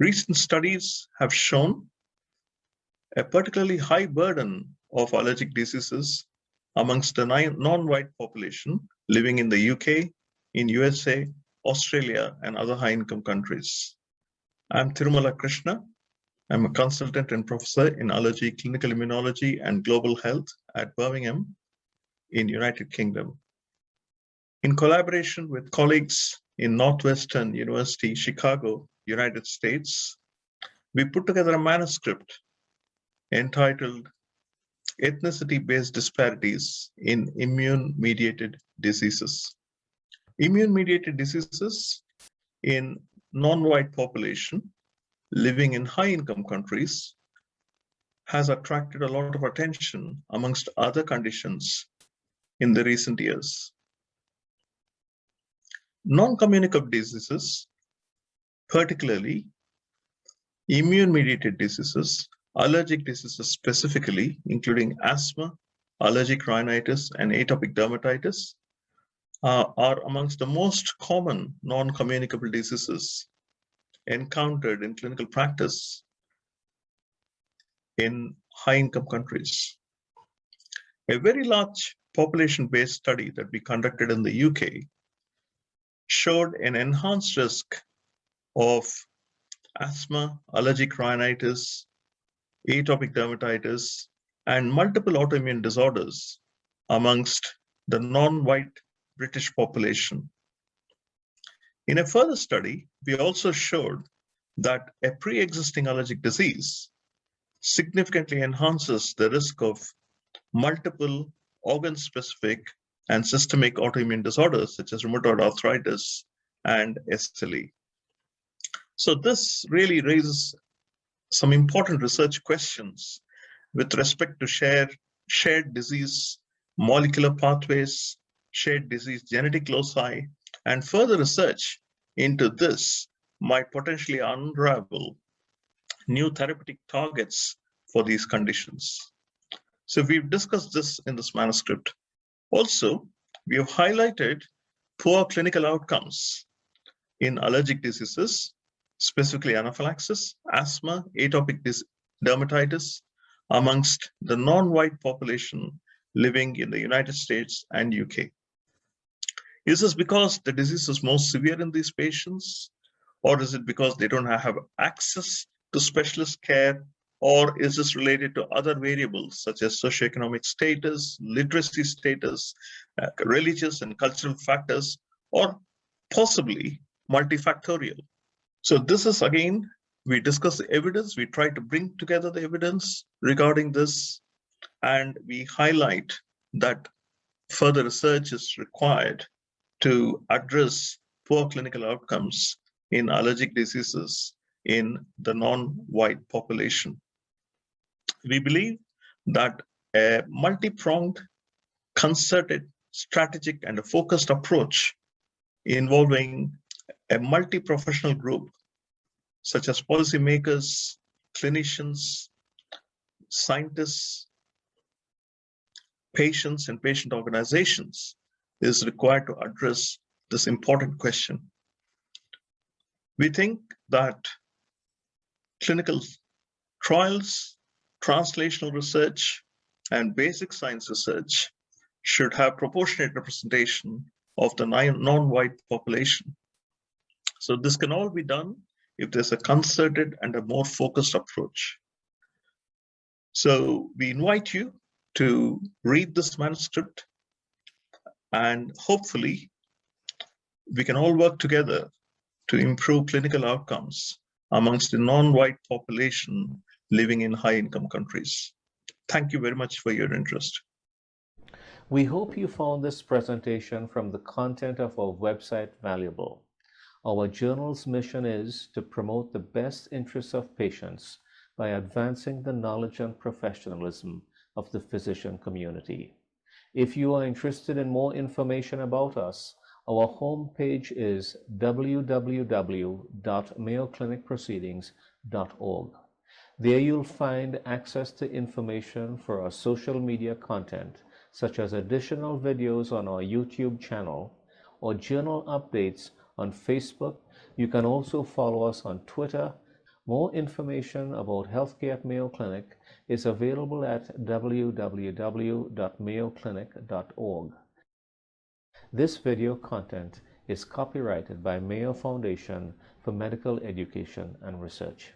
Recent studies have shown a particularly high burden of allergic diseases amongst the non-white population living in the UK, in USA, Australia, and other high-income countries. I'm Tirumala Krishna. I'm a consultant and professor in allergy, clinical immunology, and global health at Birmingham in United Kingdom. In collaboration with colleagues in Northwestern University, Chicago, United States, we put together a manuscript entitled Ethnicity-Based Disparities in Immune-Mediated Diseases. Immune-mediated diseases in non-white population living in high-income countries has attracted a lot of attention amongst other conditions in the recent years. Non-communicable diseases, particularly immune-mediated diseases, allergic diseases specifically, including asthma, allergic rhinitis, and atopic dermatitis, are amongst the most common non-communicable diseases encountered in clinical practice in high-income countries. A very large population-based study that we conducted in the UK showed an enhanced risk of asthma, allergic rhinitis, atopic dermatitis, and multiple autoimmune disorders amongst the non-white British population. In a further study, we also showed that a pre-existing allergic disease significantly enhances the risk of multiple organ-specific and systemic autoimmune disorders such as rheumatoid arthritis and SLE. So this really raises some important research questions with respect to shared disease molecular pathways, shared disease genetic loci, and further research into this might potentially unravel new therapeutic targets for these conditions. So we've discussed this in this manuscript. Also, we have highlighted poor clinical outcomes in allergic diseases, specifically anaphylaxis, asthma, atopic dermatitis, amongst the non-white population living in the United States and UK. Is this because the disease is most severe in these patients? Or is it because they don't have access to specialist care? Or is this related to other variables such as socioeconomic status, literacy status, religious and cultural factors, or possibly multifactorial? So this is, again, we discuss the evidence, we try to bring together the evidence regarding this, and we highlight that further research is required to address poor clinical outcomes in allergic diseases in the non-white population. We believe that a multi-pronged, concerted, strategic, and a focused approach involving a multi-professional group, such as policymakers, clinicians, scientists, patients, and patient organizations, is required to address this important question. We think that clinical trials, translational research, and basic science research should have proportionate representation of the non-white population. So this can all be done if there's a concerted and a more focused approach. So we invite you to read this manuscript, and hopefully we can all work together to improve clinical outcomes amongst the non-white population living in high-income countries. Thank you very much for your interest. We hope you found this presentation from the content of our website valuable. Our journal's mission is to promote the best interests of patients by advancing the knowledge and professionalism of the physician community. If you are interested in more information about us, our homepage is www.mayoclinicproceedings.org. There you'll find access to information for our social media content, such as additional videos on our YouTube channel or journal updates on Facebook. You can also follow us on Twitter, More information about healthcare at Mayo Clinic is available at www.mayoclinic.org. This video content is copyrighted by Mayo Foundation for Medical Education and Research.